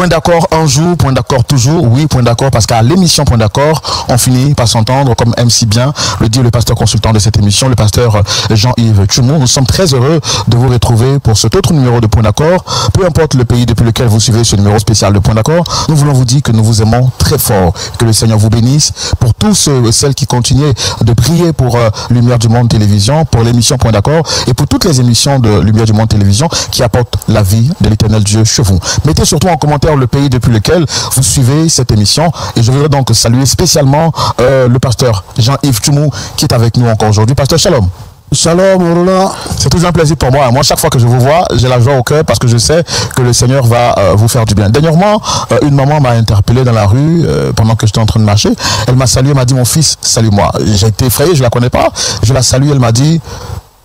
Point d'accord un jour, point d'accord toujours. Oui, point d'accord parce qu'à l'émission Point d'accord, on finit par s'entendre, comme aime si bien le dit le pasteur consultant de cette émission, le pasteur Jean-Yves Tchoumou. Nous sommes très heureux de vous retrouver pour cet autre numéro de Point d'accord. Peu importe le pays depuis lequel vous suivez ce numéro spécial de Point d'accord, nous voulons vous dire que nous vous aimons très fort. Que le Seigneur vous bénisse. Pour tous ceux et celles qui continuent de prier pour Lumière du Monde Télévision, pour l'émission Point d'accord et pour toutes les émissions de Lumière du Monde Télévision qui apportent la vie de l'Éternel Dieu chez vous. Mettez surtout en commentaire le pays depuis lequel vous suivez cette émission et je voudrais donc saluer spécialement le pasteur Jean-Yves Tchoumou qui est avec nous encore aujourd'hui. Pasteur, shalom. Shalom, Roland. C'est toujours un plaisir pour moi. Moi, chaque fois que je vous vois, j'ai la joie au cœur parce que je sais que le Seigneur va vous faire du bien. Dernièrement, une maman m'a interpellé dans la rue pendant que j'étais en train de marcher. Elle m'a salué, elle m'a dit, mon fils, salue-moi. J'ai été effrayé, je la connais pas. Je la salue, elle m'a dit,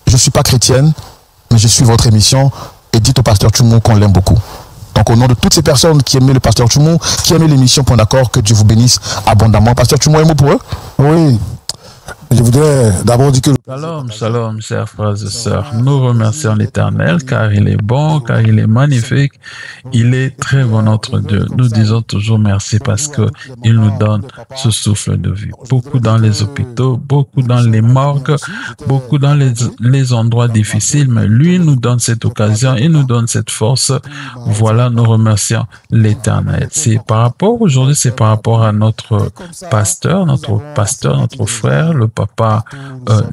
je suis pas chrétienne, mais je suis votre émission et dites au pasteur Tchoumou qu'on l'aime beaucoup. Donc au nom de toutes ces personnes qui aimaient le pasteur Tchoumou, qui aimaient l'émission Point d'accord, que Dieu vous bénisse abondamment. Pasteur Tchoumou, un mot pour eux? Oui. Je voudrais d'abord dire que... Shalom, shalom, chers frères et sœurs. Nous remercions l'Éternel car il est bon, car il est magnifique. Il est très bon notre Dieu. Nous disons toujours merci parce que il nous donne ce souffle de vie. Beaucoup dans les hôpitaux, beaucoup dans les morgues, beaucoup dans les endroits difficiles, mais lui nous donne cette occasion, il nous donne cette force. Voilà, nous remercions l'Éternel. C'est par rapport, aujourd'hui, c'est par rapport à notre pasteur, notre frère, le papa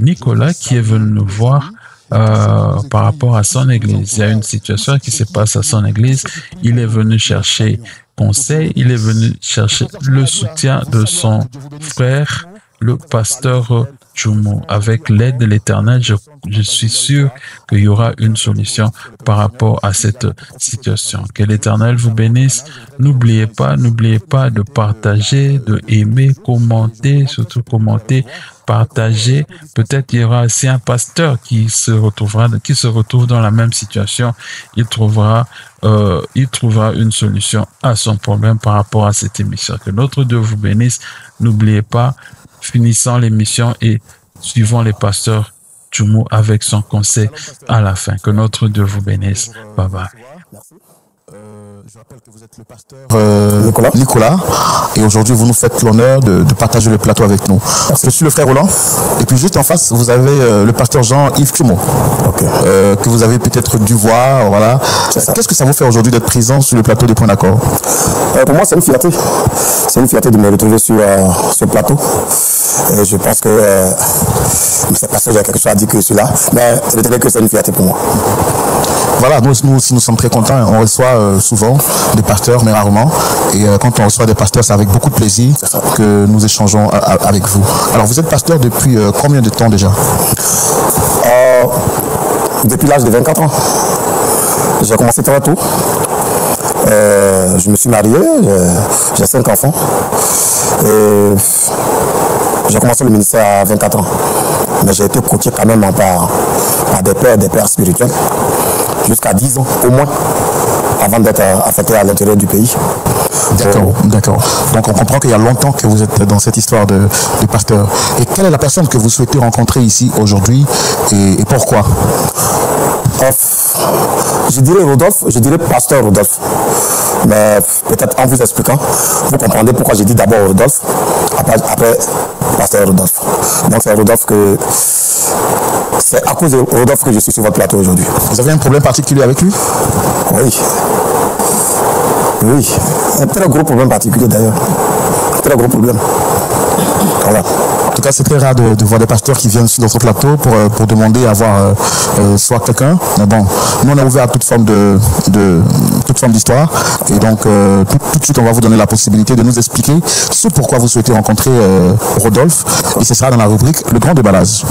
Nicolas qui est venu nous voir par rapport à son église. Il y a une situation qui se passe à son église. Il est venu chercher conseil, il est venu chercher le soutien de son frère, le pasteur Tchoumou. Avec l'aide de l'Éternel, je suis sûr qu'il y aura une solution par rapport à cette situation. Que l'Éternel vous bénisse. N'oubliez pas de partager, de aimer, commenter, surtout commenter, partager. Peut-être il y aura aussi un pasteur qui se retrouve dans la même situation. Il trouvera une solution à son problème par rapport à cette émission. Que notre Dieu vous bénisse. N'oubliez pas, finissant l'émission et suivons les pasteurs Tchoumou avec son conseil à la fin. Que notre Dieu vous bénisse. Bye bye. Je rappelle que vous êtes le pasteur Nicolas et aujourd'hui vous nous faites l'honneur de partager le plateau avec nous. Je suis le frère Roland et puis juste en face vous avez le pasteur Jean-Yves Tchoumou que vous avez peut-être dû voir. Voilà. Qu'est-ce que ça vous fait aujourd'hui d'être présent sur le plateau des Points d'accord? Pour moi c'est une fierté. C'est une fierté de me retrouver sur ce plateau. Et je pense que c'est parce que j'ai quelque chose à dire que je suis là, mais je dirais que c'est une fierté pour moi. Voilà, nous aussi nous sommes très contents. On reçoit souvent des pasteurs, mais rarement. Et quand on reçoit des pasteurs, c'est avec beaucoup de plaisir que nous échangeons avec vous. Alors, vous êtes pasteur depuis combien de temps déjà? Depuis l'âge de 24 ans. J'ai commencé très tôt. Je me suis marié, j'ai 5 enfants. Et j'ai commencé le ministère à 24 ans. Mais j'ai été coaché quand même par des pères spirituels. Jusqu'à 10 ans au moins, avant d'être affecté à l'intérieur du pays. D'accord. Donc on comprend qu'il y a longtemps que vous êtes dans cette histoire de pasteur. Et quelle est la personne que vous souhaitez rencontrer ici aujourd'hui et pourquoi? Je dirais Rodolphe, je dirais pasteur Rodolphe. Mais peut-être en vous expliquant, vous comprendrez pourquoi j'ai dit d'abord Rodolphe, après pasteur Rodolphe. Donc c'est Rodolphe que... C'est à cause de Rodolphe que je suis sur votre plateau aujourd'hui. Vous avez un problème particulier avec lui? Oui. Un très gros problème particulier d'ailleurs. Un très gros problème. Voilà. En tout cas, c'est très rare de voir des pasteurs qui viennent sur notre plateau pour demander à voir soit quelqu'un. Mais bon, nous on est ouvert à toute forme d'histoire. Et donc, tout de suite, on va vous donner la possibilité de nous expliquer ce pourquoi vous souhaitez rencontrer Rodolphe. Et ce sera dans la rubrique Le Grand Déballage.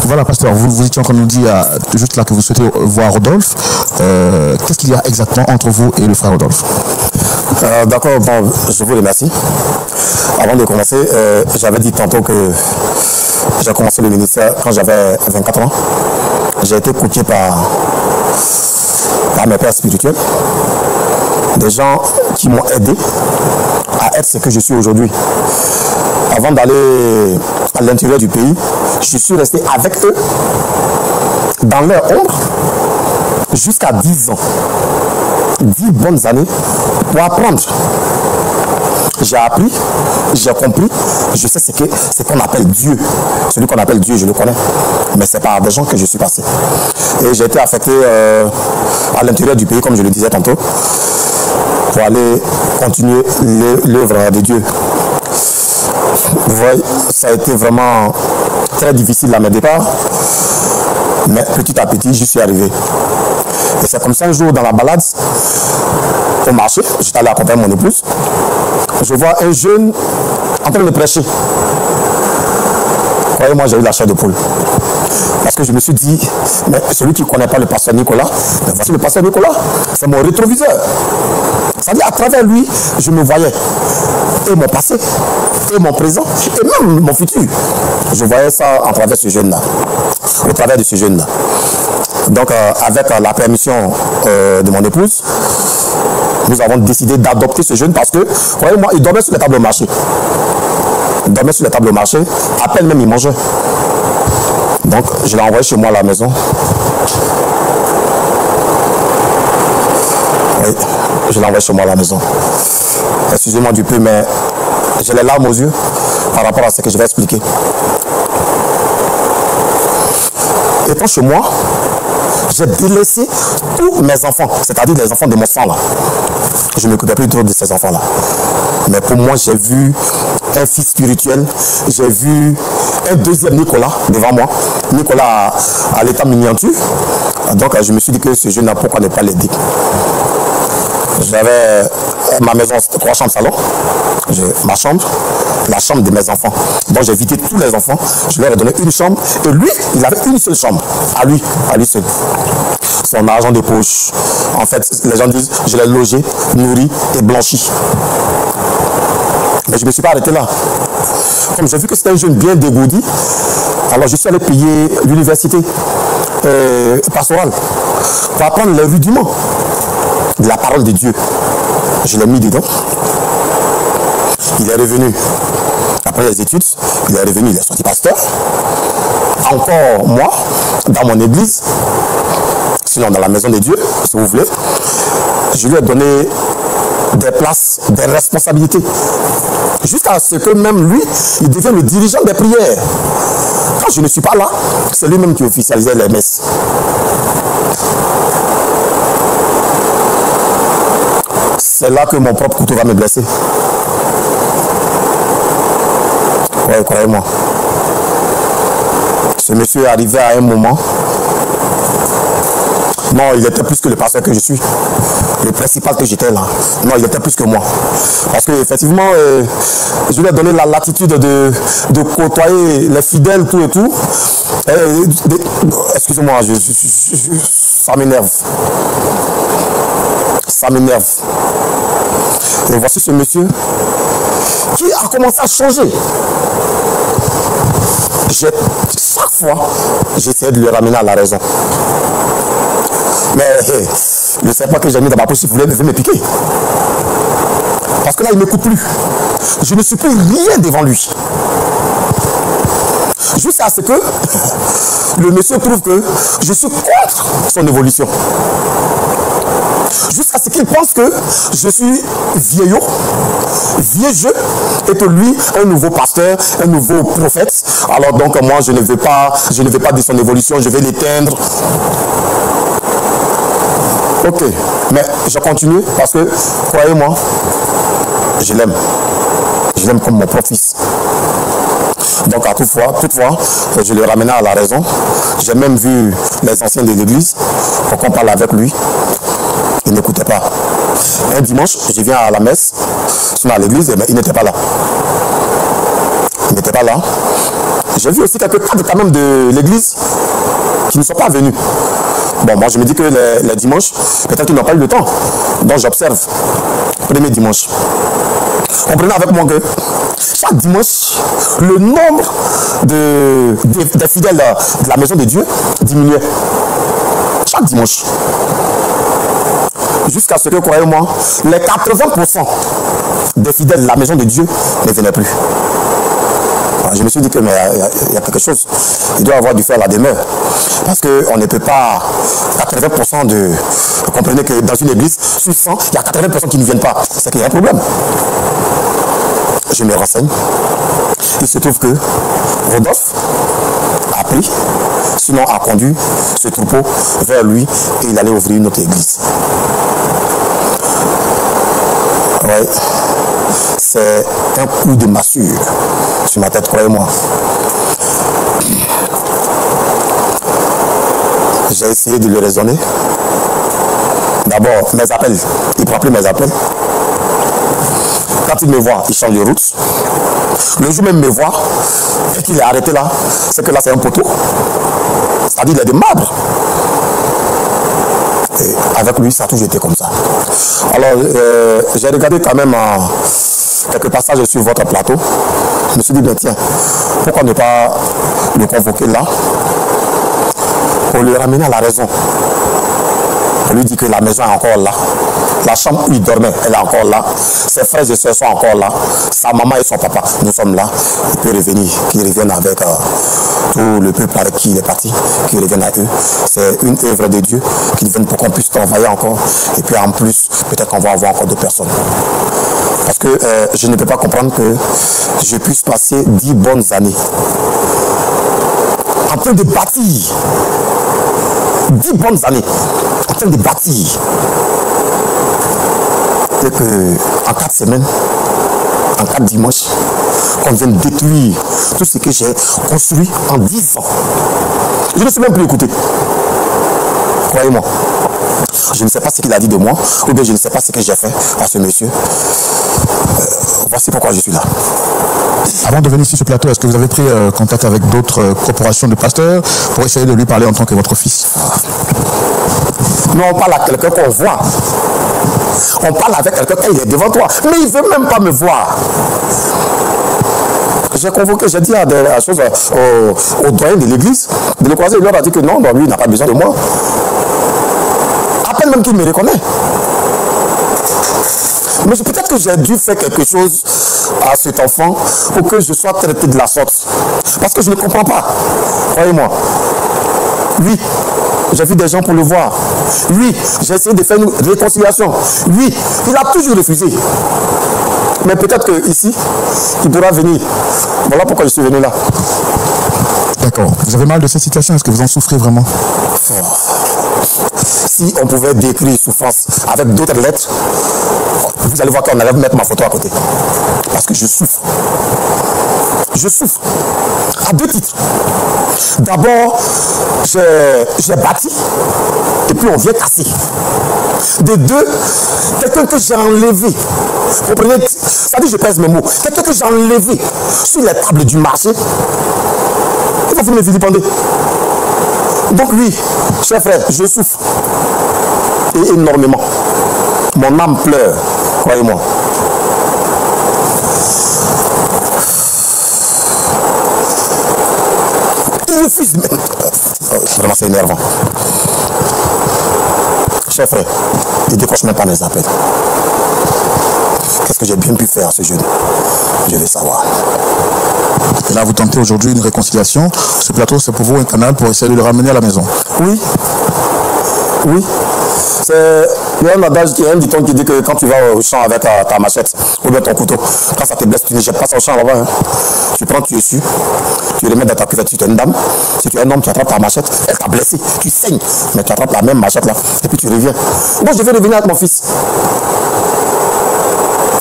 Voilà, pasteur, vous étiez en train de nous dire juste là que vous souhaitez voir Rodolphe. Qu'est-ce qu'il y a exactement entre vous et le frère Rodolphe? D'accord, bon, je vous remercie. Avant de commencer, j'avais dit tantôt que j'ai commencé le ministère quand j'avais 24 ans. J'ai été coaché par mes pères spirituels. Des gens qui m'ont aidé à être ce que je suis aujourd'hui. avant d'aller à l'intérieur du pays, je suis resté avec eux, dans leur ombre, jusqu'à 10 ans. 10 bonnes années pour apprendre. J'ai appris, j'ai compris, je sais ce qu'on appelle Dieu. Celui qu'on appelle Dieu, je le connais. Mais c'est par des gens que je suis passé. Et j'ai été affecté à l'intérieur du pays, comme je le disais tantôt, pour aller continuer l'œuvre de Dieu. Vous voyez, ça a été vraiment très difficile à mes départs. Mais petit à petit, j'y suis arrivé. Et c'est comme ça, un jour, dans la balade, au marché, j'étais allé accompagner mon épouse. Je vois un jeune en train de prêcher. Croyez-moi, j'ai eu la chair de poule. Parce que je me suis dit, mais celui qui ne connaît pas le pasteur Nicolas, mais voici le pasteur Nicolas, c'est mon rétroviseur. C'est-à-dire, à travers lui, je me voyais. Et mon passé, et mon présent, et même mon futur. Je voyais ça à travers ce jeune-là. Au travers de ce jeune-là. Donc, avec la permission de mon épouse, nous avons décidé d'adopter ce jeune parce que, croyez-moi, il dormait sur la table au marché. Il dormait sur la table au marché, à peine même il mangeait. Donc, je l'ai envoyé chez moi à la maison. Oui, je l'ai envoyé chez moi à la maison. Excusez-moi du peu, mais j'ai les larmes aux yeux par rapport à ce que je vais expliquer. Étant chez moi, j'ai délaissé tous mes enfants, c'est-à-dire les enfants de mon sang là. Je ne m'occupais plus trop de ces enfants-là. Mais pour moi, j'ai vu un fils spirituel, j'ai vu un deuxième Nicolas devant moi. Nicolas à l'état miniature. Donc je me suis dit que ce jeune-là, pourquoi ne pas l'aider? J'avais ma maison, 3 chambres salon, ma chambre, la chambre de mes enfants. Donc j'ai vidé tous les enfants, je leur ai donné une chambre et lui, il avait une seule chambre, à lui seul. Son argent de poche. En fait, les gens disent, je l'ai logé, nourri et blanchi. Mais je ne me suis pas arrêté là. Comme j'ai vu que c'était un jeune bien dégourdi, alors je suis allé payer l'université pastorale pour apprendre les rudiments de la parole de Dieu. Je l'ai mis dedans. Il est revenu après les études, il est revenu, il est sorti pasteur. Encore moi, dans mon église, sinon dans la maison de Dieu, si vous voulez, je lui ai donné des places, des responsabilités. Jusqu'à ce que même lui, il devienne le dirigeant des prières. Quand je ne suis pas là, c'est lui-même qui officialisait les messes. C'est là que mon propre couteau va me blesser. Oui, croyez-moi. Ce monsieur est arrivé à un moment. Non, il était plus que le pasteur que je suis. Le principal que j'étais là. Non, il était plus que moi. Parce que effectivement, je lui ai donné la latitude de côtoyer les fidèles, tout et tout. Excusez-moi, ça m'énerve. Ça m'énerve. Et voici ce monsieur qui a commencé à changer. Chaque fois, j'essayais de le ramener à la raison. Mais le serpent que j'ai mis dans ma poche, il voulait me piquer. Parce que là, il ne m'écoute plus. Je ne suis plus rien devant lui. Jusqu'à ce que le monsieur trouve que je suis contre son évolution. Jusqu'à ce qu'il pense que je suis vieillot, vieux jeu, et que lui, un nouveau pasteur, un nouveau prophète. Alors donc moi, je ne vais pas de son évolution, je vais l'éteindre. Ok, mais je continue parce que, croyez-moi, je l'aime. Je l'aime comme mon propre fils. Donc à toutefois, je le ramenais à la raison. J'ai même vu les anciens de l'église pour qu'on parle avec lui. Il n'écoutait pas. Un dimanche, je viens à la messe, je suis à l'église, mais il n'était pas là. Il n'était pas là. J'ai vu aussi quelques cadres quand même de l'église qui ne sont pas venus. Bon, moi je me dis que les dimanches, peut-être qu'ils n'ont pas eu le temps. Donc j'observe. Premier dimanche. Comprenez avec moi que chaque dimanche, le nombre des fidèles de la maison de Dieu diminuait. Chaque dimanche. Jusqu'à ce que, croyez-moi, les 80% des fidèles de la maison de Dieu ne venaient plus. Je me suis dit que mais il y a quelque chose. Il doit avoir dû faire la demeure. Parce qu'on ne peut pas... 80% de... Vous comprenez que dans une église, sur 100, il y a 80% qui ne viennent pas. C'est qu'il y a un problème. Je me renseigne. Il se trouve que Rodolphe a pris, sinon a conduit ce troupeau vers lui et il allait ouvrir une autre église. Ouais. C'est un coup de massue sur ma tête, croyez-moi. J'ai essayé de le raisonner. D'abord, mes appels. Il ne prend plus mes appels. Quand il me voit, il change de route. Le jour même me voit et qu'il est arrêté là, c'est que là c'est un poteau. C'est-à-dire qu'il est de marbre. Et avec lui, ça a toujours été comme ça. Alors, j'ai regardé quand même quelques passages sur votre plateau. Je me suis dit, mais tiens, pourquoi ne pas le convoquer là pour le ramener à la raison. On lui dit que la maison est encore là. La chambre où il dormait, elle est encore là. Ses frères et sœurs sont encore là. Sa maman et son papa, nous sommes là. Il peut revenir, qu'il revienne avec tout le peuple avec qui il est parti, qu'il revienne à eux. C'est une œuvre de Dieu, qu'ils viennent pour qu'on puisse travailler encore. Et puis en plus, peut-être qu'on va avoir encore d'autres personnes. Parce que je ne peux pas comprendre que je puisse passer 10 bonnes années en train de bâtir. 10 bonnes années en train de bâtir. Et qu'en 4 semaines, en 4 dimanches, qu'on vienne détruire tout ce que j'ai construit en 10 ans. Je ne sais même plus écouter. Croyez-moi. Je ne sais pas ce qu'il a dit de moi, ou bien je ne sais pas ce que j'ai fait à ce monsieur. Voici pourquoi je suis là. Avant de venir sur ce plateau, est-ce que vous avez pris contact avec d'autres corporations de pasteurs pour essayer de lui parler en tant que votre fils? Non, on parle à quelqu'un qu'on voit. On parle avec quelqu'un qui est devant toi. Mais il ne veut même pas me voir. J'ai convoqué, j'ai dit à la chose au doyen de l'église de le croiser. Il leur a dit que non, lui, il n'a pas besoin de moi. À peine même qu'il me reconnaît. Mais peut-être que j'ai dû faire quelque chose à cet enfant pour que je sois traité de la sorte. Parce que je ne comprends pas. Croyez-moi. Oui, j'ai vu des gens pour le voir. Oui, j'ai essayé de faire une réconciliation. Oui, il a toujours refusé. Mais peut-être qu'ici, il pourra venir. Voilà pourquoi je suis venu là. D'accord. Vous avez mal de cette situation? Est-ce que vous en souffrez vraiment? Si on pouvait décrire souffrance avec d'autres lettres, vous allez voir qu'on allait mettre ma photo à côté. Parce que je souffre. Je souffre. À 2 titres. D'abord, j'ai bâti. Et puis on vient casser. De 2, quelqu'un que j'ai enlevé. Vous comprenez? Ça dit, je pèse mes mots. Quelqu'un que j'ai enlevé sur les tables du marché. Il va venir me vilipender. Donc oui, cher frère, je souffre. Et énormément. Mon âme pleure, croyez-moi. Il refuse même. Vraiment, c'est énervant. Cher frère, il ne décroche même pas mes appels. Qu'est-ce que j'ai bien pu faire à ce jeune? Je vais savoir. Et là, vous tentez aujourd'hui une réconciliation. Ce plateau, c'est pour vous un canal pour essayer de le ramener à la maison. Oui. Oui. Il y a un adage, il y a un dicton qui dit que quand tu vas au champ avec ta machette ou bien ton couteau, quand ça te blesse, tu ne jettes pas ça au champ là-bas. Hein. Tu prends, tu essuies, tu remets dans ta cuvette. Si tu es une dame, si tu es un homme, tu attrapes ta machette, elle t'a blessé, tu saignes, mais tu attrapes la même machette là, et puis tu reviens. Moi, je vais revenir avec mon fils.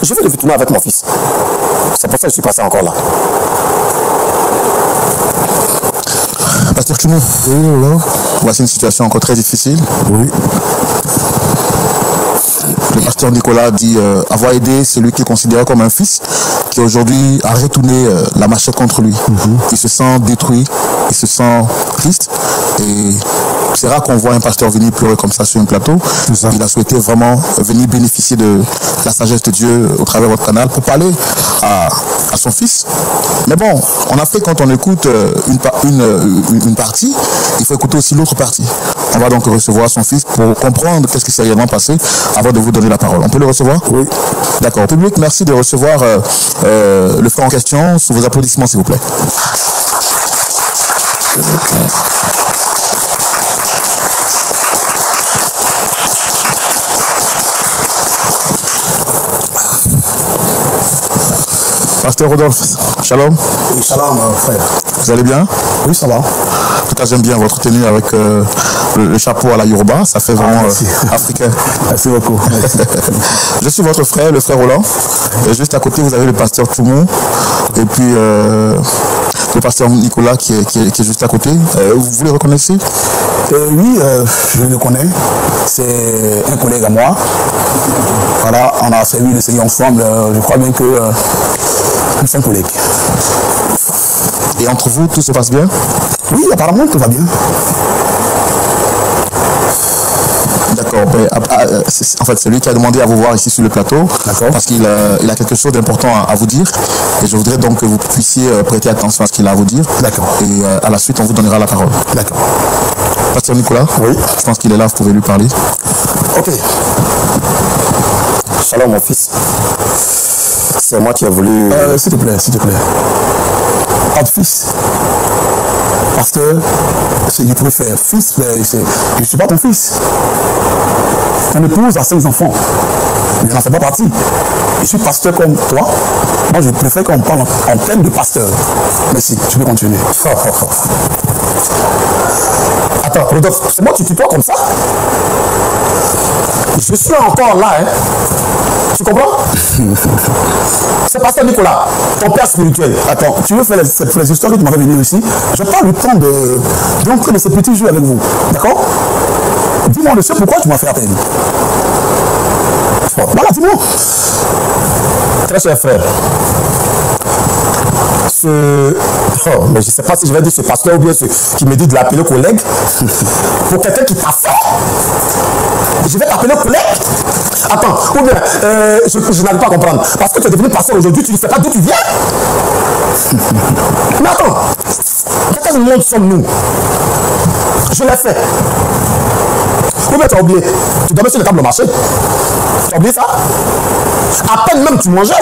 Je vais retourner avec mon fils. C'est pour ça que je suis passé encore là. Pasteur Tchoumo, voici une situation encore très difficile. Oui. Le pasteur Nicolas dit avoir aidé celui qu'il considérait comme un fils, qui aujourd'hui a retourné la machette contre lui. Il se sent détruit, il se sent triste. Et c'est rare qu'on voit un pasteur venir pleurer comme ça sur un plateau. Il a souhaité vraiment venir bénéficier de la sagesse de Dieu au travers de votre canal pour parler à à son fils. Mais bon, en Afrique, quand on écoute une partie, il faut écouter aussi l'autre partie. On va donc recevoir son fils pour comprendre qu'est-ce qui s'est réellement passé avant de vous donner la parole. On peut le recevoir? Oui. D'accord. Public, merci de recevoir le frère en question. Sous vos applaudissements, s'il vous plaît. Pasteur Rodolphe, shalom. Oui, shalom, frère. Vous allez bien? Oui, ça va. En tout cas, j'aime bien votre tenue avec le chapeau à la Yoruba. Ça fait vraiment africain. Merci beaucoup. Merci. Je suis votre frère, le frère Roland. Et juste à côté, vous avez le pasteur Toumou. Et puis, le pasteur Nicolas qui est juste à côté. Vous les reconnaissez? Oui, je le connais. C'est un collègue à moi. Voilà, on a servi le Seigneur ensemble. Je crois bien que nous sommes collègues. Et entre vous, tout se passe bien? Oui, apparemment, tout va bien. D'accord. En fait, c'est lui qui a demandé à vous voir ici sur le plateau. D'accord. Parce qu'il a quelque chose d'important à vous dire. Et je voudrais donc que vous puissiez prêter attention à ce qu'il a à vous dire. D'accord. Et à la suite, on vous donnera la parole. D'accord. Pasteur Nicolas? Oui. Je pense qu'il est là, vous pouvez lui parler. Ok. Shalom, mon fils. C'est moi qui ai voulu... s'il te plaît, s'il te plaît. Pas de fils. Parce que je préfère fils, mais je ne suis pas ton fils. Ton épouse a 5 enfants. Je n'en fais pas partie. Je suis pasteur comme toi. Moi, je préfère qu'on parle en termes de pasteur. Merci, tu peux continuer. Attends, Rodolphe, c'est moi qui tutoie comme ça? Je suis encore là, hein. Tu comprends? C'est pasteur Nicolas, ton père spirituel. Attends, tu veux faire les histoires que tu m'avais venir ici? Je n'ai pas le temps d'entrer dans ces petits jeux avec vous. D'accord? Dis-moi, je sais pourquoi tu m'as fait appel. Voilà, dis-moi. Très cher frère. Mais je ne sais pas si je vais dire ce pasteur ou bien ce qui me dit de l'appeler collègue. Pour quelqu'un qui t'a fait, je vais t'appeler collègue. Attends, ou bien, je n'arrive pas à comprendre. Parce que tu es devenu pasteur aujourd'hui, tu ne sais pas d'où tu viens. Mais attends, quel monde sommes-nous? Je l'ai fait. Ou bien tu as oublié? Tu dormais sur la table au marché. Tu as oublié ça? À peine même tu mangeais.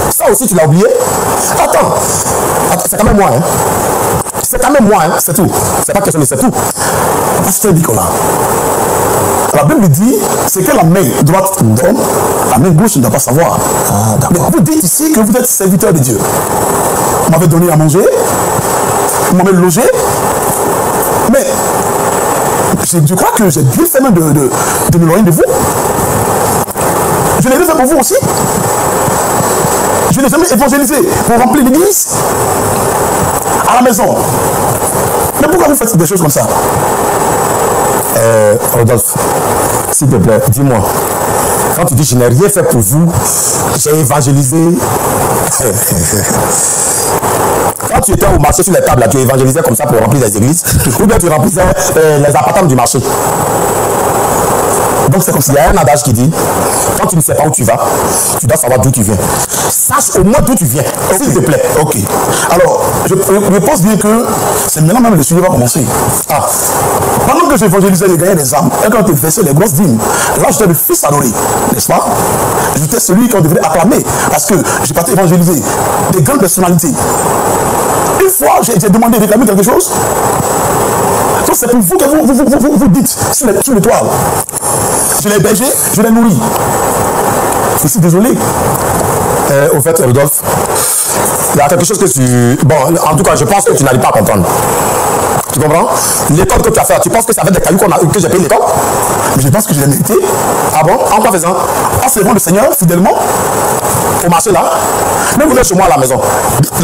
Ça aussi tu l'as oublié. Attends, c'est quand même moi, hein. C'est quand même moi, hein. C'est tout. C'est pas question de c'est tout. Pasteur Nicolas. La Bible dit, c'est que la main droite donne, la main gauche ne doit pas savoir. Ah, d'accord. Vous dites ici que vous êtes serviteur de Dieu. Vous m'avez donné à manger, vous m'avez logé, mais je crois que j'ai bien fait même de m'éloigner de vous. Je l'ai fait pour vous aussi. Je n'ai jamais évangélisé pour remplir l'église à la maison. Mais pourquoi vous faites des choses comme ça? Rodolphe, s'il te plaît, dis-moi. Quand tu dis je n'ai rien fait pour vous, j'ai évangélisé. Quand tu étais au marché sur les tables, là, tu évangélisais comme ça pour remplir les églises, ou bien tu remplissais les appartements du marché. Donc c'est comme s'il y a un adage qui dit, quand tu ne sais pas où tu vas, tu dois savoir d'où tu viens. Sache au moins d'où tu viens, s'il te plaît. Ok. Alors, je pense bien que c'est maintenant même le sujet va commencer. Ah. Pendant que j'évangélisais les gagnants des âmes, et quand tu versais les grosses dîmes, là j'étais le fils adoré, n'est-ce pas? J'étais celui qu'on devait acclamer, parce que j'ai parti évangéliser des grandes personnalités. Une fois, j'ai demandé de réclamer quelque chose. Donc c'est pour vous que vous dites sur l'étoile. Je l'ai hébergé, je l'ai nourri. Je suis désolé. Au fait, Rodolphe, il y a quelque chose que tu... Bon, en tout cas, je pense que tu n'arrives pas à comprendre. Tu comprends? L'école que tu as fait, tu penses que ça va être des cailloux que j'ai payé l'école? Mais je pense que je l'ai mérité. Ah bon? En quoi faisant? En servant le Seigneur fidèlement au marché là. Même vous êtes chez moi à la maison.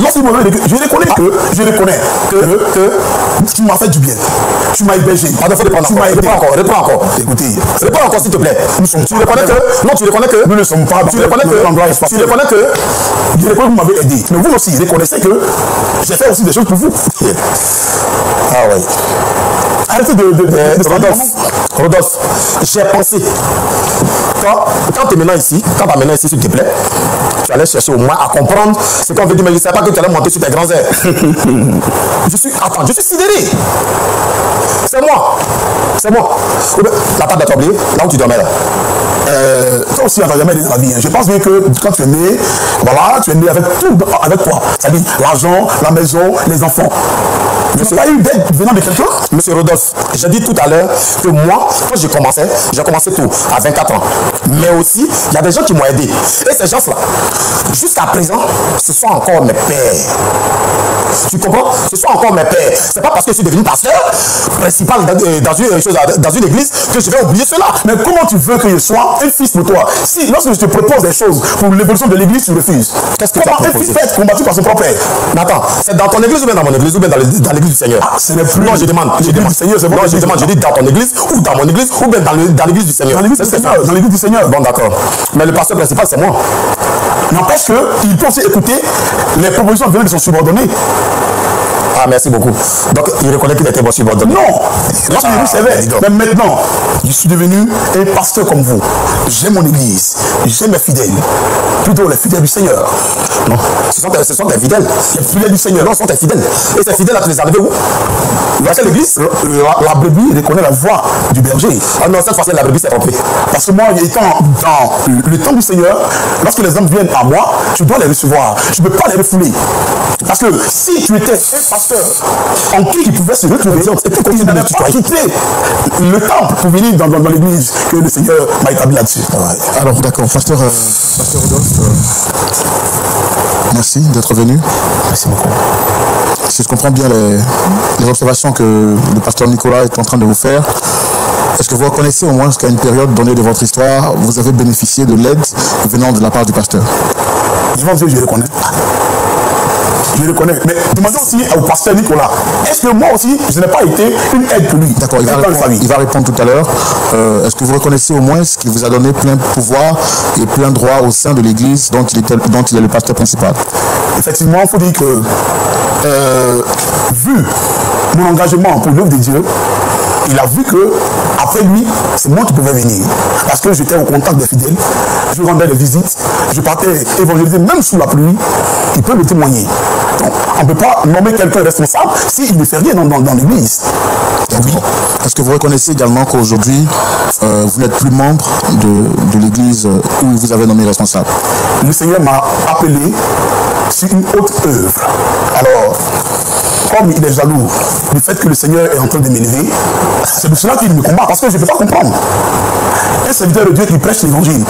Lorsqu'il me dit, je reconnais que tu m'as fait du bien. Tu m'as hébergé. Réponds encore. Écoutez, réponds encore s'il te plaît. Tu reconnais que... Non, tu reconnais que... Nous ne sommes pas... Tu reconnais que... Tu reconnais que... Je reconnais que vous m'avez aidé. Mais vous aussi, reconnaissez que j'ai fait aussi des choses pour vous. Ah oui. Arrêtez Rodolphe, j'ai pensé. Quand tu es maintenant ici, s'il te plaît, tu allais chercher au moins à comprendre ce qu'on veut dire, mais je ne sais pas que tu allais monter sur tes grands airs. je suis sidéré. C'est moi. La table d'être oubliée, là où tu dormais là. Toi aussi, on n'a jamais aidé dans la vie. Hein. Je pense bien que quand tu es né, voilà, tu es né avec tout avec toi. C'est-à-dire l'argent, la maison, les enfants. Je n'ai pas eu d'aide venant de quelqu'un. Monsieur Rodolphe, j'ai dit tout à l'heure que moi, quand j'ai commencé tout, à 24 ans. Mais aussi, il y a des gens qui m'ont aidé. Et ces gens-là, jusqu'à présent, ce sont encore mes pères. Tu comprends? Ce sont encore mes pères. C'est pas parce que je suis devenu pasteur principal dans une église que je vais oublier cela. Mais comment tu veux que je sois un fils pour toi? Si lorsque je te propose des choses pour l'évolution de l'église, tu refuses. Qu'est-ce que tu as proposé? Un fils peut être combattu par son propre père. Mais attends, c'est dans ton église ou bien dans mon église ou bien dans l'église du Seigneur? Ah, ce n'est plus. Non, je demande. Seigneur, c'est bon. Non, je demande. Je dis dans ton église ou dans mon église ou bien dans l'église du Seigneur. Dans l'église du Seigneur. Dans l'église du Seigneur. Bon, d'accord. Mais le pasteur principal, c'est moi. N'empêche qu'il peut aussi écouter les propositions venant de son subordonné. Ah, merci beaucoup. Donc, il reconnaît qu'il était bon subordonné. Non, c'est vrai. Mais maintenant, je suis devenu un pasteur comme vous. J'aime mon église, j'aime mes fidèles. Plutôt les fidèles du Seigneur. Non, ce sont des fidèles. Les fidèles du Seigneur, non, ce sont des fidèles. Et ces fidèles-là, tu les as arrivés où? Dans quelle église? La brebis reconnaît la voix du berger. Ah non, cette fois-ci, la brebis s'est trompée. Parce que moi, étant dans le temps du Seigneur, lorsque les hommes viennent à moi, tu dois les recevoir. Je ne peux pas les refouler. Parce que si tu étais un pasteur en qui tu pouvais se retrouver, tu n'avais pas quitté le temple pour venir dans l'église que le Seigneur m'a établi là-dessus. Ouais. Alors, d'accord, pasteur Rodolphe, merci d'être venu. Merci beaucoup. Si je comprends bien les observations que le pasteur Nicolas est en train de vous faire, est-ce que vous reconnaissez au moins qu'à une période donnée de votre histoire, vous avez bénéficié de l'aide venant de la part du pasteur? Devant Dieu, je le reconnais. Je le connais. Mais demandez aussi au pasteur Nicolas, est-ce que moi aussi, je n'ai pas été une aide pour lui? D'accord, il va répondre tout à l'heure. Est-ce que vous reconnaissez au moins qu'il vous a donné plein pouvoir et plein droit au sein de l'église dont il est le pasteur principal? Effectivement, il faut dire que, vu mon engagement pour l'œuvre de Dieu, il a vu que après lui, c'est moi qui pouvais venir. Parce que j'étais au contact des fidèles, je rendais des visites, je partais évangéliser même sous la pluie. Il peut me témoigner. Donc, on ne peut pas nommer quelqu'un responsable s'il ne fait rien dans l'église. Oui. Est-ce que vous reconnaissez également qu'aujourd'hui, vous n'êtes plus membre de l'église où vous avez nommé responsable? Le Seigneur m'a appelé sur une autre œuvre. Alors, comme il est jaloux du fait que le Seigneur est en train de m'élever, c'est pour cela qu'il me combat, parce que je ne peux pas comprendre. Un serviteur de Dieu qui prêche l'évangile,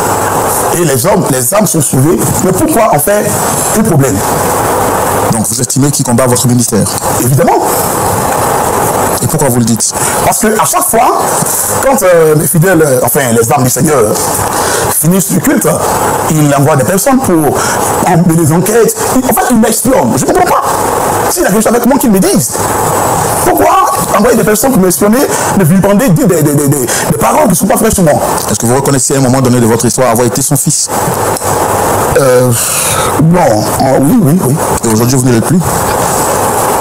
et les âmes sont sauvées, mais pourquoi on fait un problème? Donc vous estimez qu'il combat votre ministère? Évidemment. Et pourquoi vous le dites? Parce qu'à chaque fois, quand les fidèles, enfin les âmes du Seigneur, finissent le culte, il envoie des personnes pour mener des enquêtes. En fait, il m'espionne. Je ne comprends pas. S'il a quelque chose avec moi, qu'il me dise. Pourquoi envoyer des personnes pour m'espionner, me vilipender, dire des paroles qui ne sont pas fraîches sur moi? Est-ce que vous reconnaissez à un moment donné de votre histoire avoir été son fils? Bon, oui. Et aujourd'hui, vous ne l'êtes plus?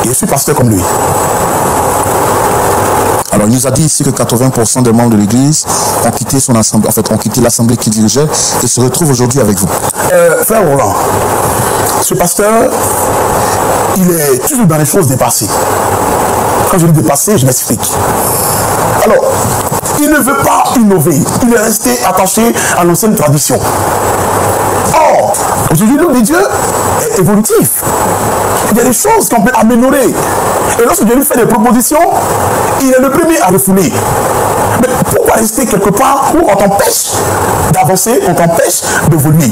Et je suis pasteur comme lui. Alors, il nous a dit ici que 80% des membres de l'église ont quitté son assemblée, en fait, ont quitté l'assemblée qu'il dirigeait et se retrouvent aujourd'hui avec vous. Frère Roland, ce pasteur, il est toujours dans les choses dépassées. Quand je dis dépassé, je m'explique. Alors, il ne veut pas innover. Il est resté attaché à l'ancienne tradition. Or, aujourd'hui, l'homme de Dieu est évolutif. Il y a des choses qu'on peut améliorer. Et lorsque Dieu lui fait des propositions, il est le premier à refouler. Mais pourquoi rester quelque part où on t'empêche d'avancer, on t'empêche d'évoluer?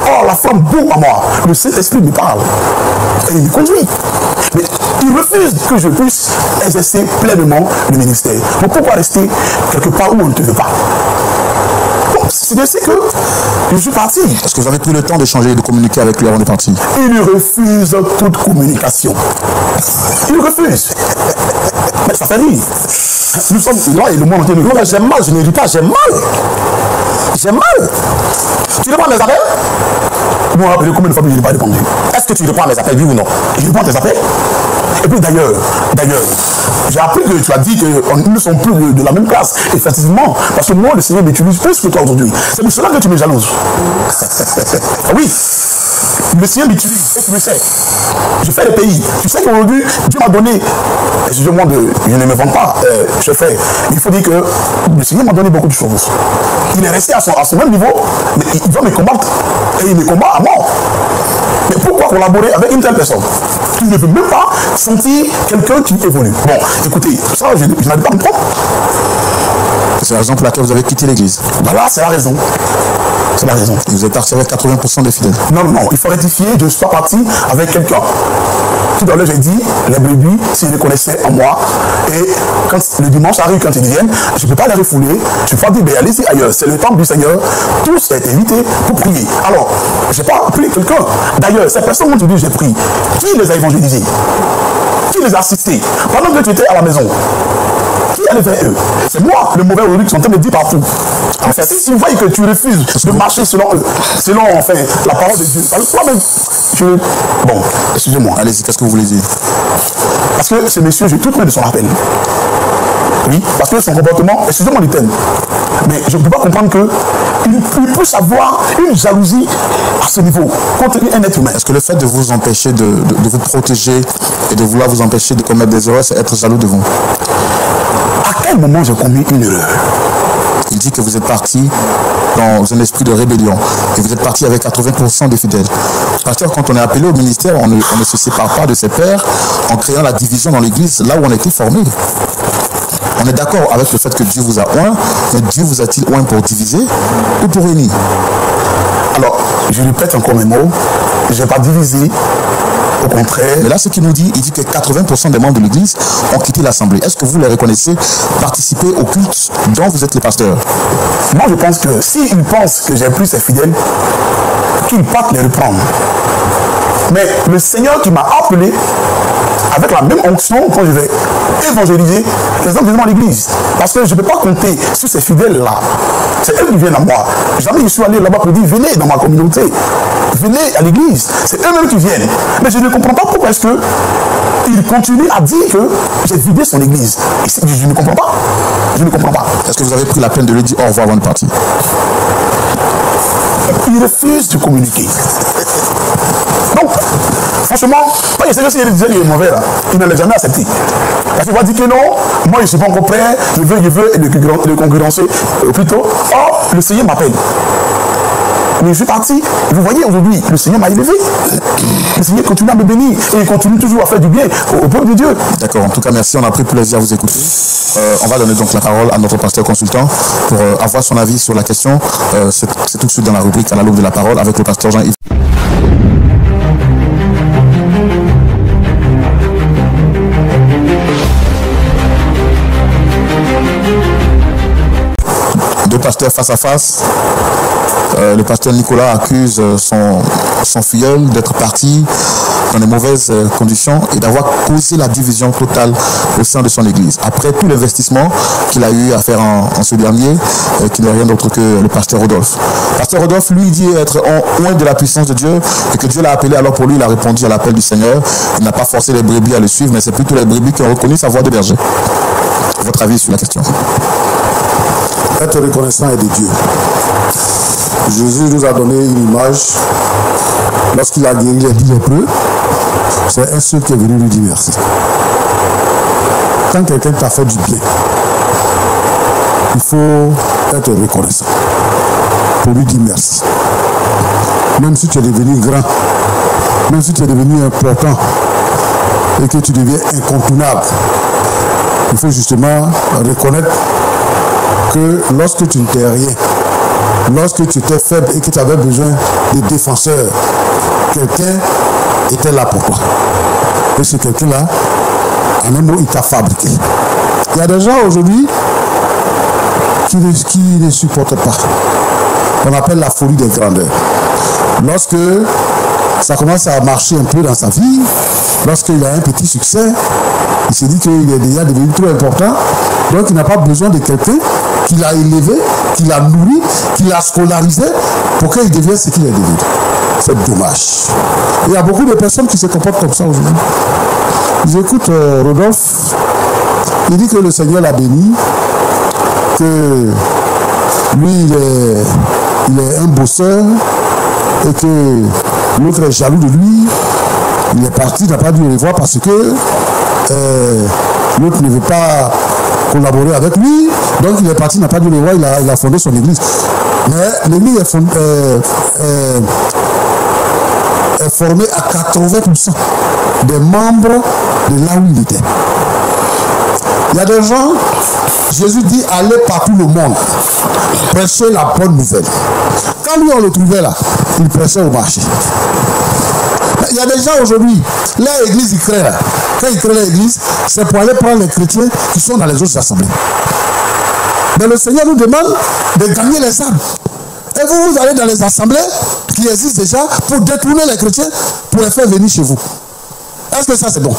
Or, la femme boue à moi. Le Saint-Esprit me parle. Et il me conduit. Mais il refuse que je puisse exercer pleinement le ministère. Donc pourquoi rester quelque part où on ne te veut pas? C'est ainsi que je suis parti. Est-ce que vous avez pris le temps d'échanger et de communiquer avec lui avant de partir? Il refuse toute communication. Il refuse. Mais ça fait rire. Nous sommes là et le monde entier. Non, mais j'ai mal, je ne ris pas, j'ai mal. J'ai mal. Tu réponds à mes appels? Moi, combien de fois je n'ai pas répondu? Est-ce que tu réponds à mes appels, oui ou non? Je réponds à tes appels. Et puis d'ailleurs, j'ai appris que tu as dit que nous ne sommes plus de la même classe. Effectivement, parce que moi, le Seigneur m'utilise plus que toi aujourd'hui. C'est pour cela que tu me jalouses. Oui. Le Seigneur m'utilise et tu le sais. Je fais les pays. Tu sais qu'aujourd'hui, Dieu m'a donné, excusez-moi, je ne me vante pas, je fais. Il faut dire que le Seigneur m'a donné beaucoup de choses. Il est resté à son même niveau, mais il doit me combattre. Et il me combat à mort. Mais pourquoi collaborer avec une telle personne qui ne veut même pas sentir quelqu'un qui évolue? Bon, écoutez, ça, je n'arrive pas à me tromper. C'est la raison pour laquelle vous avez quitté l'église. Voilà, c'est la raison. C'est la raison. Et vous êtes parti avec 80% des fidèles. Non, non, il faut rectifier, je ne suis pas parti avec quelqu'un. Tout à l'heure, j'ai dit, les brebis, s'ils les connaissaient en moi, et quand le dimanche arrive, quand ils viennent, je ne peux pas les refouler, je ne peux pas dire, ben allez-y ailleurs, c'est le temple du Seigneur, tous ont été invités pour prier. Alors, je n'ai pas pris quelqu'un. D'ailleurs, ces personnes, quand tu dis j'ai pris, qui les a évangélisés? Qui les a assistés? Pendant que tu étais à la maison, qui allait vers eux? C'est moi, le mauvais aujourd'hui, qui sont en train de dire partout. En fait, si vous voyez que tu refuses de marcher selon eux, selon enfin la parole de Dieu, bon, excusez-moi. Allez-y, qu'est-ce que vous voulez dire? Parce que ce monsieur, j'ai tout pris de son appel. Oui, parce que son comportement, excusez-moi du thème, mais je ne peux pas comprendre qu'il puisse avoir une jalousie à ce niveau contre un être humain. Est-ce que le fait de vous empêcher de vous protéger et de vouloir vous empêcher de commettre des erreurs, c'est être jaloux de vous? À quel moment j'ai commis une erreur? Il dit que vous êtes parti dans un esprit de rébellion et vous êtes parti avec 80% des fidèles. Pasteur, quand on est appelé au ministère, on ne se sépare pas de ses pairs en créant la division dans l'église là où on a été formé. On est d'accord avec le fait que Dieu vous a oint, mais Dieu vous a-t-il oint pour diviser ou pour unir? Alors, je répète encore mes mots, je n'ai pas divisé. Au contraire. Mais là, ce qu'il nous dit, il dit que 80% des membres de l'église ont quitté l'assemblée. Est-ce que vous les reconnaissez participer au culte dont vous êtes le pasteur? Moi, je pense que s'ils pensent que j'ai pris ces fidèles, qu'ils partent les reprendre. Mais le Seigneur qui m'a appelé, avec la même onction, quand je vais évangéliser, les gens viennent dans l'église. Parce que je ne peux pas compter sur ces fidèles-là. C'est eux qui viennent à moi. Jamais je suis allé là-bas pour dire, venez dans ma communauté. Venez à l'église. C'est eux-mêmes qui viennent. Mais je ne comprends pas pourquoi est-ce qu'il continue à dire que j'ai vidé son église. Je ne comprends pas. Je ne comprends pas. Est-ce que vous avez pris la peine de lui dire au revoir avant de partir? Il refuse de communiquer. Donc, franchement, il sait que s'il disait qu'il est mauvais, là, il ne l'a jamais accepté. Parce qu'il va dire que non, moi je ne suis pas encore prêt, je veux le concurrencer plutôt. Or, le Seigneur m'appelle. Mais je suis parti. Vous voyez, aujourd'hui, le Seigneur m'a élevé. Le Seigneur continue à me bénir et il continue toujours à faire du bien au peuple de Dieu. D'accord. En tout cas, merci. On a pris plaisir à vous écouter. On va donner donc la parole à notre pasteur consultant pour avoir son avis sur la question. C'est tout de suite dans la rubrique à la loupe de la parole avec le pasteur Jean-Yves. Deux pasteurs face à face. Le pasteur Nicolas accuse son filleul d'être parti dans de mauvaises conditions et d'avoir causé la division totale au sein de son église. Après tout l'investissement qu'il a eu à faire en ce dernier, qui n'est rien d'autre que le pasteur Rodolphe. Pasteur Rodolphe, lui, dit être loin de la puissance de Dieu et que Dieu l'a appelé. Alors pour lui, il a répondu à l'appel du Seigneur. Il n'a pas forcé les brebis à le suivre, mais c'est plutôt les brebis qui ont reconnu sa voix de berger. Votre avis sur la question? Être reconnaissant est de Dieu. Jésus nous a donné une image. Lorsqu'il a guéri les 10 lépreux, c'est un seul qui est venu lui dire merci. Quand quelqu'un t'a fait du bien, il faut être reconnaissant pour lui dire merci. Même si tu es devenu grand, même si tu es devenu important et que tu deviens incontournable, il faut justement reconnaître que lorsque tu n'étais rien, lorsque tu étais faible et que tu avais besoin de défenseurs, quelqu'un était là pour toi. Et ce quelqu'un-là, en un mot, il t'a fabriqué. Il y a des gens aujourd'hui qui ne supportent pas. On appelle la folie des grandeurs. Lorsque ça commence à marcher un peu dans sa vie, lorsqu'il a un petit succès, il se dit qu'il est déjà devenu trop important, donc il n'a pas besoin de quelqu'un qui l'a élevé, qui l'a nourri, qui l'a scolarisé pour qu'il devienne ce qu'il est devenu. C'est dommage. Il y a beaucoup de personnes qui se comportent comme ça aujourd'hui. J'écoute Rodolphe, il dit que le Seigneur l'a béni, que lui il est un bosseur et que L'autre est jaloux de lui. Il est parti, il n'a pas dû le voir parce que l'autre ne veut pas collaborer avec lui. Donc il est parti, il n'a pas dû le voir, il a fondé son église. Mais l'église est formée à 80% des membres de là où il était. Il y a des gens, Jésus dit allez partout le monde, prêchez la bonne nouvelle. Quand lui on le trouvait là, il prêchait au marché. Il y a des gens aujourd'hui, leur église ils créent là. Quand ils créent l'église, c'est pour aller prendre les chrétiens qui sont dans les autres assemblées. Mais le Seigneur nous demande de gagner les âmes. Et vous allez dans les assemblées qui existent déjà pour détourner les chrétiens, pour les faire venir chez vous. Est-ce que ça c'est bon?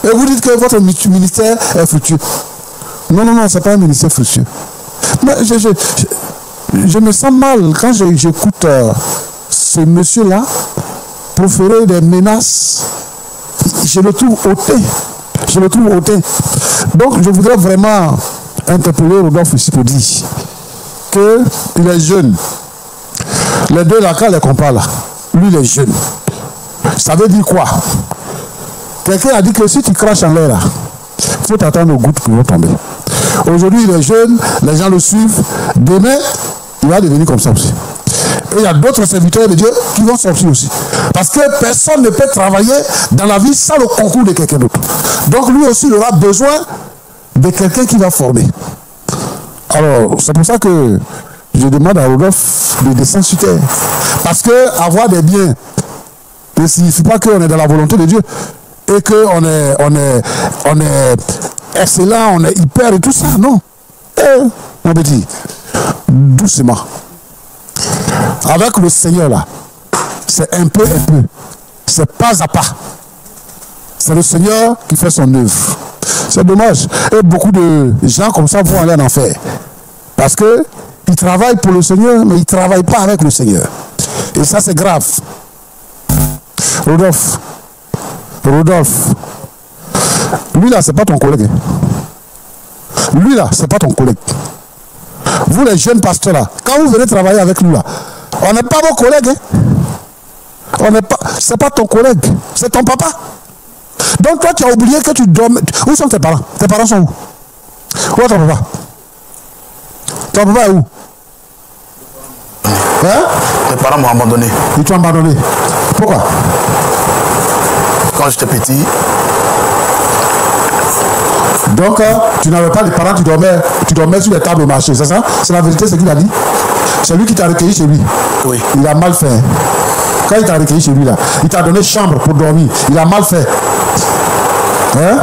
Et vous dites que votre ministère est fructueux. Non, non, non, ce n'est pas un ministère fructueux. Mais je me sens mal quand j'écoute ce monsieur-là proférer des menaces. Je le trouve hautain. Je le trouve hautain. Donc, je voudrais vraiment interpeller Rodolphe ici pour dire qu'il est jeune. Les deux là, quand les compare là, lui il est jeune. Ça veut dire quoi? Quelqu'un a dit que si tu craches en l'air là, il faut t'attendre aux gouttes qui vont tomber. Aujourd'hui, il est jeune, les gens le suivent. Demain, il va devenir comme ça aussi. Et il y a d'autres serviteurs de Dieu qui vont sortir aussi. Parce que personne ne peut travailler dans la vie sans le concours de quelqu'un d'autre. Donc lui aussi, il aura besoin de quelqu'un qui va former. Alors, c'est pour ça que je demande à Rodolphe de descendre sur terre. Parce que avoir des biens ne signifie pas qu'on est dans la volonté de Dieu. Et qu'on est excellent, on est hyper et tout ça. Non. Mon petit, doucement. Avec le Seigneur là, c'est un peu, c'est pas à pas. C'est le Seigneur qui fait son œuvre. C'est dommage. Et beaucoup de gens comme ça vont aller en enfer. Parce qu'ils travaillent pour le Seigneur, mais ils ne travaillent pas avec le Seigneur. Et ça, c'est grave. Rodolphe, lui là, c'est pas ton collègue. Lui là, c'est pas ton collègue. Vous les jeunes pasteurs là, quand vous venez travailler avec nous là, on n'est pas vos collègues. Hein? On n'est pas, c'est pas ton collègue, c'est ton papa. Donc toi tu as oublié que tu dormais. Où sont tes parents? Tes parents sont où? Où est ton papa? Ton papa est où? Hein? Mes parents m'ont abandonné. Ils t'ont abandonné. Pourquoi? Quand j'étais petit. Donc, tu n'avais pas de parents, tu dormais sur les tables au marché, c'est ça? C'est la vérité, ce qu'il a dit. C'est lui qui t'a recueilli chez lui. Oui. Il a mal fait. Quand il t'a recueilli chez lui, là, il t'a donné chambre pour dormir. Il a mal fait. Hein?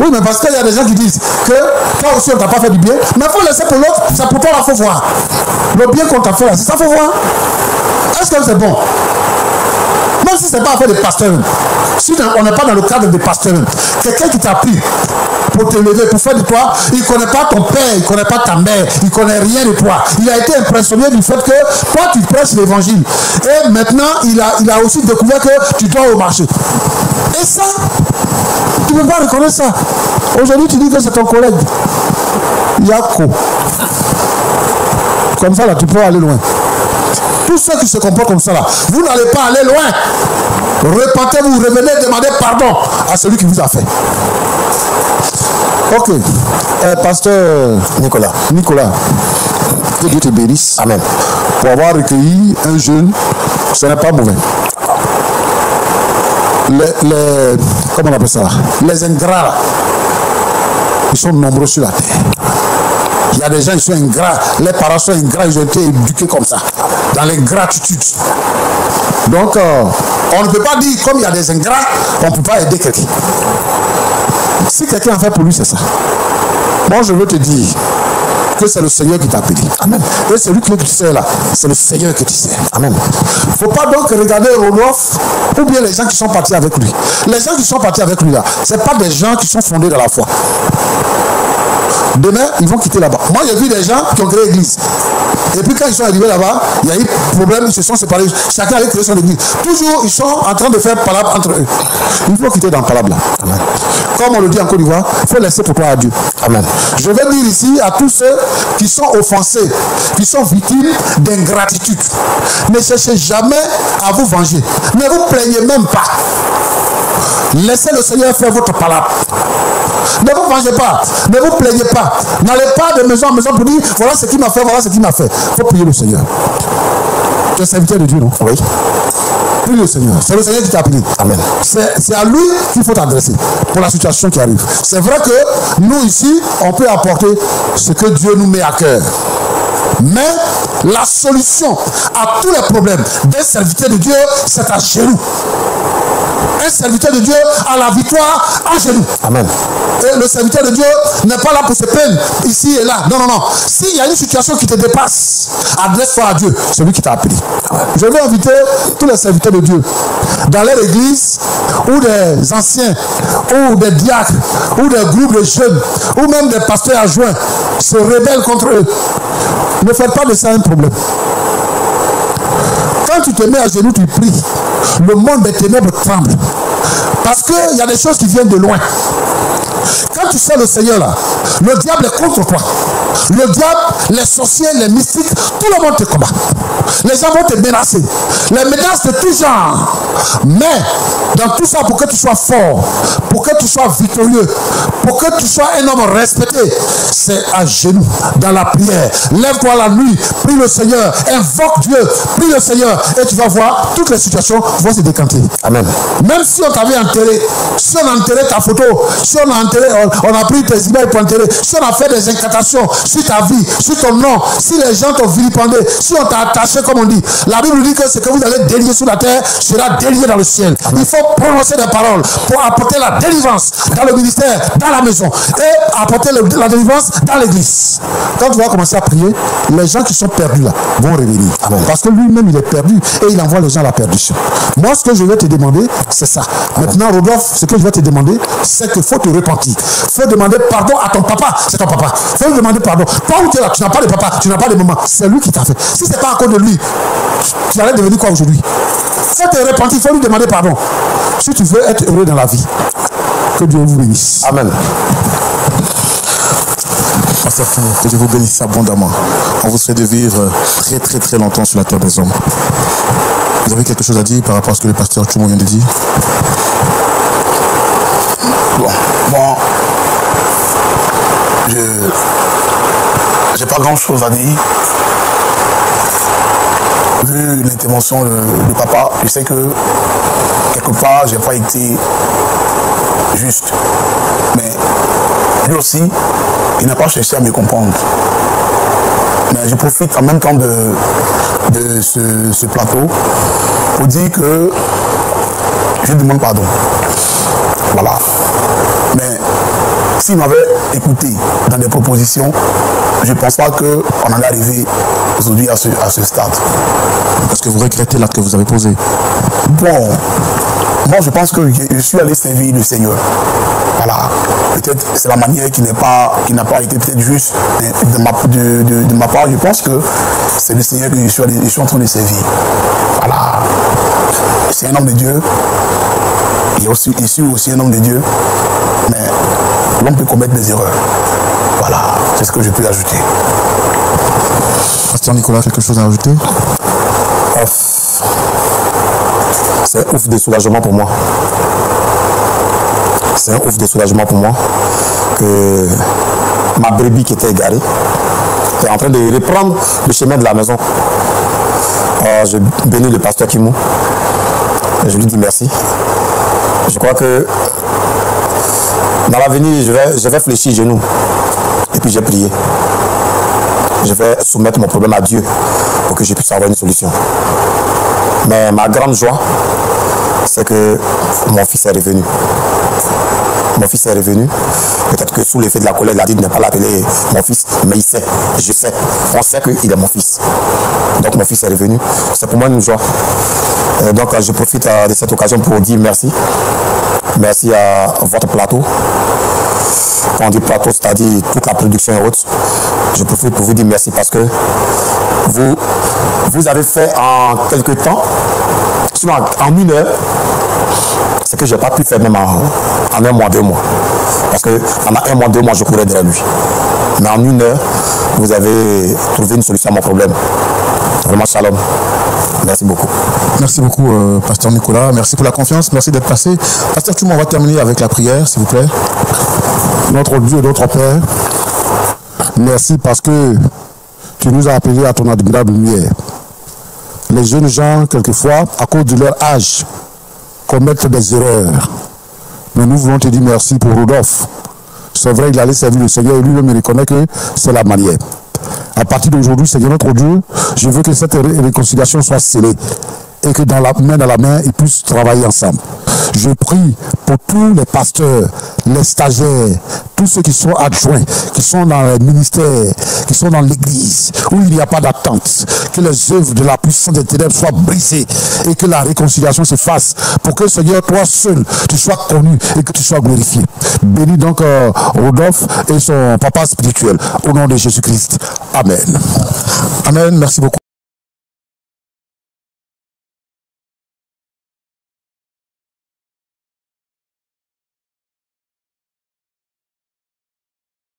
Oui, mais parce qu'il y a des gens qui disent que toi aussi on t'a pas fait du bien, mais il faut laisser pour l'autre, c'est pour toi, il faut voir. Le bien qu'on t'a fait là, c'est ça, il faut voir. Est-ce que c'est bon? Même si ce n'est pas affaire de pasteur, si on n'est pas dans le cadre des pasteurs, quelqu'un qui t'a pris pour te lever, pour faire de toi, il ne connaît pas ton père, il ne connaît pas ta mère, il ne connaît rien de toi. Il a été impressionné du fait que toi tu prêches l'évangile. Et maintenant, il a aussi découvert que tu dois au marché. Et ça, tu ne peux pas reconnaître ça. Aujourd'hui, tu dis que c'est ton collègue. Yako. Comme ça, là, tu peux aller loin. Tous ceux qui se comportent comme ça, là, vous n'allez pas aller loin. Repentez-vous, revenez demander pardon à celui qui vous a fait. Ok. Pasteur Nicolas, que Dieu te bénisse. Amen. Pour avoir recueilli un jeune, ce n'est pas mauvais. Comment on appelle ça? Les ingrats, ils sont nombreux sur la terre. Il y a des gens qui sont ingrats, les parents sont ingrats, ils ont été éduqués comme ça, dans l'ingratitude. Donc, on ne peut pas dire, comme il y a des ingrats, on ne peut pas aider quelqu'un. Si quelqu'un a fait pour lui, c'est ça. Moi, je veux te dire que c'est le Seigneur qui t'a appelé. Amen. Et c'est lui que tu sais là, c'est le Seigneur que tu sais. Amen. Il ne faut pas donc regarder Rodolphe ou bien les gens qui sont partis avec lui. Les gens qui sont partis avec lui là, ce n'est pas des gens qui sont fondés dans la foi. Demain, ils vont quitter là-bas. Moi, j'ai vu des gens qui ont créé l'église. Et puis quand ils sont arrivés là-bas, il y a eu problème, ils se sont séparés. Chacun avait créé son église. Toujours, ils sont en train de faire palabre entre eux. Il faut quitter dans palabre là. Comme on le dit en Côte d'Ivoire, il faut laisser pour toi à Dieu. Amen. Je vais dire ici à tous ceux qui sont offensés, qui sont victimes d'ingratitude. Ne cherchez jamais à vous venger. Ne vous plaignez même pas. Laissez le Seigneur faire votre palabre. Ne vous vengez pas. Ne vous plaignez pas. N'allez pas de maison en maison pour dire voilà ce qu'il m'a fait, voilà ce qu'il m'a fait. Il faut prier le Seigneur. Tu es serviteur de Dieu, non? Oui. Prie le Seigneur. C'est le Seigneur qui t'a appelé. Amen. C'est à lui qu'il faut t'adresser pour la situation qui arrive. C'est vrai que nous ici, on peut apporter ce que Dieu nous met à cœur. Mais la solution à tous les problèmes d'un serviteur de Dieu, c'est à genoux. Un serviteur de Dieu a la victoire à genoux. Amen. Et le serviteur de Dieu n'est pas là pour se plaindre ici et là. Non, non, non. S'il y a une situation qui te dépasse, adresse-toi à Dieu. C'est lui qui t'a appelé. Je vais inviter tous les serviteurs de Dieu dans leur église, ou des anciens, ou des diacres, ou des groupes de jeunes, ou même des pasteurs adjoints se rebellent contre eux. Ne faites pas de ça un problème. Quand tu te mets à genoux, tu pries. Le monde des ténèbres tremble. Parce qu'il y a des choses qui viennent de loin. Quand tu sais le Seigneur là, le diable est contre toi. Le diable, les sorciers, les mystiques, tout le monde te combat. Les gens vont te menacer. Les menaces de tout genre. Mais, dans tout ça, pour que tu sois fort, pour que tu sois victorieux, pour que tu sois un homme respecté, c'est à genoux, dans la prière. Lève-toi la nuit, prie le Seigneur, invoque Dieu, prie le Seigneur, et tu vas voir, toutes les situations vont se décanter. Amen. Même si on t'avait enterré, si on a enterré ta photo, si on a enterré, on a pris tes images pour enterrer, si on a fait des incantations sur ta vie, sur ton nom, si les gens t'ont vilipendé, si on t'a attaché comme on dit, la Bible dit que ce que vous allez délier sur la terre sera délié dans le ciel. Il faut prononcer des paroles pour apporter la délivrance dans le ministère, dans la maison, et apporter la délivrance dans l'église. Quand tu vas commencer à prier, les gens qui sont perdus là vont revenir. Amen. Parce que lui-même il est perdu et il envoie les gens à la perdition. Moi ce que je vais te demander, c'est ça. Maintenant Rodolphe, ce que je vais te demander, c'est qu'il faut te repentir. Il faut demander pardon à ton papa, c'est ton papa. Il faut lui demander pardon. Toi où tu es là, tu n'as pas de papa, tu n'as pas de maman. C'est lui qui t'a fait. Si ce n'est pas à cause de lui, tu allais devenir quoi aujourd'hui? Il faut te repentir, il faut lui demander pardon. Si tu veux être heureux dans la vie, que Dieu vous bénisse. Amen. Pasteur Fou, que Dieu vous bénisse abondamment. On vous souhaite de vivre très très très longtemps sur la terre des hommes. Vous avez quelque chose à dire par rapport à ce que le pasteur Tchoumo vient de dire? Bon, j'ai pas grand chose à dire. Vu l'intervention de papa, je sais que quelque part j'ai pas été juste. Mais lui aussi, il n'a pas cherché à me comprendre. Mais je profite en même temps de ce plateau pour dire que je lui demande pardon. Voilà. Mais s'il m'avait écouté dans des propositions, je ne pense pas qu'on en est arrivé aujourd'hui à ce stade. Est-ce que vous regrettez l'acte que vous avez posé? Bon, moi je pense que je suis allé servir le Seigneur. Voilà. Peut-être c'est la manière qui n'a pas été peut-être juste de ma part. Je pense que c'est le Seigneur que je suis en train de servir. Voilà. C'est un homme de Dieu. Je suis aussi un homme de Dieu. Mais l'homme peut commettre des erreurs. Voilà. C'est ce que je peux ajouter. Pasteur Nicolas, quelque chose à ajouter? C'est un ouf de soulagement pour moi. C'est un ouf de soulagement pour moi que ma brebis qui était égarée est en train de reprendre le chemin de la maison. Je bénis le pasteur Kimou. Je lui dis merci. Je crois que dans l'avenir, je vais fléchir genoux. Et puis j'ai prié. Je vais soumettre mon problème à Dieu pour que je puisse avoir une solution. Mais ma grande joie, c'est que mon fils est revenu. Mon fils est revenu. Peut-être que sous l'effet de la colère, il a dit de ne pas l'appeler mon fils, mais il sait, je sais, on sait qu'il est mon fils. Donc mon fils est revenu. C'est pour moi une joie. Donc je profite de cette occasion pour dire merci. Merci à votre plateau. Quand on dit plateau, c'est-à-dire toute la production et autres. Je profite pour vous dire merci parce que vous avez fait en quelques temps, en 1 heure, ce que je n'ai pas pu faire même en 1 mois, 2 mois. Parce que pendant 1 mois, 2 mois, je courais derrière lui. Mais en 1 heure, vous avez trouvé une solution à mon problème. Vraiment, shalom. Merci beaucoup. Merci beaucoup, Pasteur Nicolas. Merci pour la confiance. Merci d'être passé. Pasteur Tchoumou, on va terminer avec la prière, s'il vous plaît. Notre Dieu et notre Père, merci parce que tu nous as appelés à ton admirable lumière. Les jeunes gens, quelquefois, à cause de leur âge, commettent des erreurs. Mais nous voulons te dire merci pour Rodolphe. C'est vrai, il allait servir le Seigneur et lui-même reconnaît que c'est la manière. À partir d'aujourd'hui, Seigneur notre Dieu, je veux que cette réconciliation soit scellée et que dans la main, ils puissent travailler ensemble. Je prie pour tous les pasteurs, les stagiaires, tous ceux qui sont adjoints, qui sont dans les ministères, qui sont dans l'église, où il n'y a pas d'attente, que les œuvres de la puissance des ténèbres soient brisées et que la réconciliation se fasse pour que, Seigneur, toi seul, tu sois connu et que tu sois glorifié. Bénis donc Rodolphe et son papa spirituel, au nom de Jésus-Christ. Amen. Amen. Merci beaucoup.